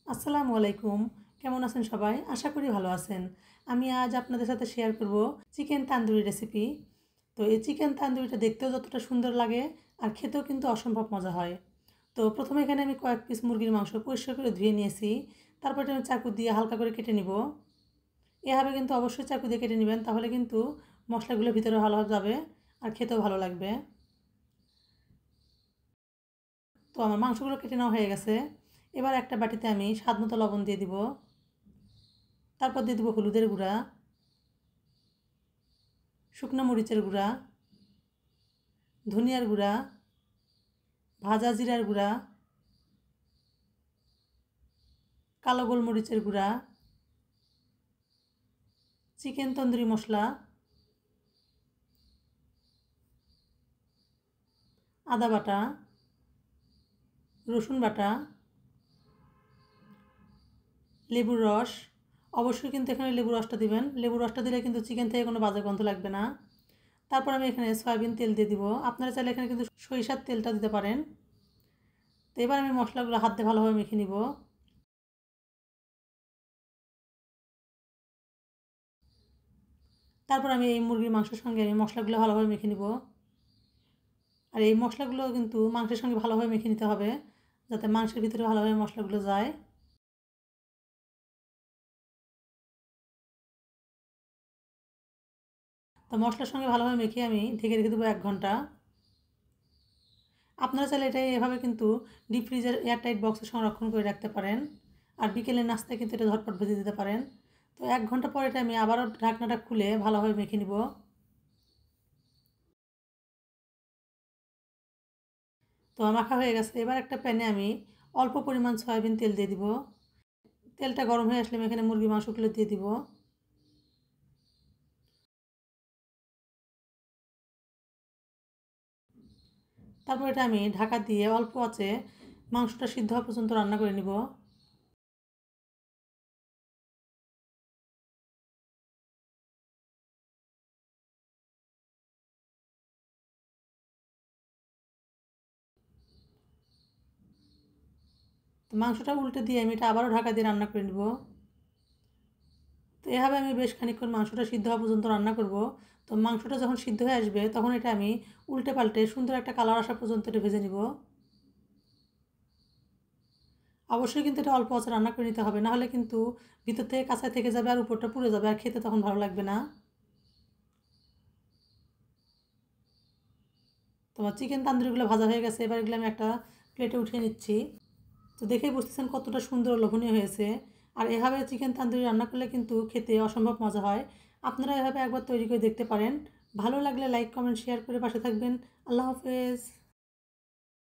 আসসালামু আলাইকুম। কেমন আছেন সবাই? আশা করি ভালো আছেন। আমি আজ আপনাদের সাথে শেয়ার করব চিকেন তান্দুরি রেসিপি। তো এই চিকেন তান্দুরিটা দেখতেও যতটা সুন্দর লাগে আর খেতেও কিন্তু অসম্ভব মজা হয়। তো প্রথমে এখানে আমি কয়েক পিস মুরগির মাংস পরিষ্কার করে ধুয়ে নিয়েছি। তারপর এটা আমি চাকু দিয়ে হালকা করে কেটে নিব। এভাবে কিন্তু অবশ্যই চাকু দিয়ে কেটে নেবেন, তাহলে কিন্তু মশলাগুলো ভিতরে ভালোভাবে যাবে আর খেতেও ভালো লাগবে। তো আমার মাংসগুলো কেটে নেওয়া হয়ে গেছে। এবার একটা বাটিতে আমি স্বাদমতো লবণ দিয়ে দিব। তারপর দিয়ে দেবো হলুদের গুঁড়া, শুকনো মরিচের গুঁড়া, ধনিয়ার গুঁড়া, ভাজা জিরার গুঁড়া, কালো গোলমরিচের গুঁড়া, চিকেন তন্দুরি মশলা, আদা বাটা, রসুন বাটা, লেবুর রস। অবশ্যই কিন্তু এখানে লেবুর রসটা দিবেন। লেবুর রসটা দিলে কিন্তু চিকেন থেকে কোনো বাজে গন্ধ লাগবে না। তারপর আমি এখানে সয়াবিন তেল দিয়ে দিব। আপনারা চাইলে এখানে কিন্তু সরিষার তেলটা দিতে পারেন। তো এবার আমি মশলাগুলো হাত দিয়ে ভালোভাবে মেখে নিব। তারপর আমি এই মুরগির মাংসের সঙ্গে আমি মশলাগুলো ভালোভাবে মেখে নিব। আর এই মশলাগুলো কিন্তু মাংসের সঙ্গে ভালোভাবে মেখে নিতে হবে, যাতে মাংসের ভিতরে ভালোভাবে মশলাগুলো যায়। তো মশলার সঙ্গে ভালোভাবে মেখে আমি ঢেকে রেখে দেবো 1 ঘন্টা। আপনারা চাইলে এটা এভাবে কিন্তু ডিপ ফ্রিজের এয়ারটাইট বক্সে সংরক্ষণ করে রাখতে পারেন। আর বিকেলের নাস্তায় কিন্তু এটা ঝটপট ভেজে দিতে পারেন। তো 1 ঘন্টা পর এটা আমি আবারও ঢাকনাটা খুলে ভালোভাবে মেখে নিব। তো মাখা হয়ে গেছে। এবার একটা প্যানে আমি অল্প পরিমাণ সয়াবিন তেল দিয়ে দিব। তেলটা গরম হয়ে আসলে আমি এখানে মুরগির মাংসগুলো দিয়ে দিব। তারপর এটা আমি ঢাকা দিয়ে অল্প আঁচে মাংসটা সিদ্ধ হওয়া পর্যন্ত রান্না করে নিব। তো মাংসটা উল্টে দিয়ে আমি এটা আবারও ঢাকা দিয়ে রান্না করে নিব। তো এভাবে আমি বেশ খানিকক্ষণ মাংসটা সিদ্ধ হওয়া পর্যন্ত রান্না করব। তো মাংসটা যখন সিদ্ধ হয়ে আসবে তখন এটা আমি উল্টে পাল্টে সুন্দর একটা কালার আসা পর্যন্ত এটা ভেজে নিব। অবশ্যই কিন্তু এটা অল্প আঁচে রান্না করে নিতে হবে, নাহলে কিন্তু ভিতর থেকে কাঁচা থেকে যাবে আর উপরটা পুড়ে যাবে আর খেতে তখন ভালো লাগবে না। তোমার চিকেন তান্দুরিগুলো ভাজা হয়ে গেছে। এবার এগুলো আমি একটা প্লেটে উঠিয়ে নিচ্ছি। তো দেখেই বুঝতেছেন কতটা সুন্দর লোভনীয় হয়েছে। আর এভাবে চিকেন তান্দুরি রান্না করলে কিন্তু খেতে অসম্ভব মজা হয়। আপনারা এভাবে একবার তৈরি করে দেখতে পারেন। ভালো লাগলে লাইক কমেন্ট শেয়ার করে পাশে থাকবেন। আল্লাহ হাফেজ।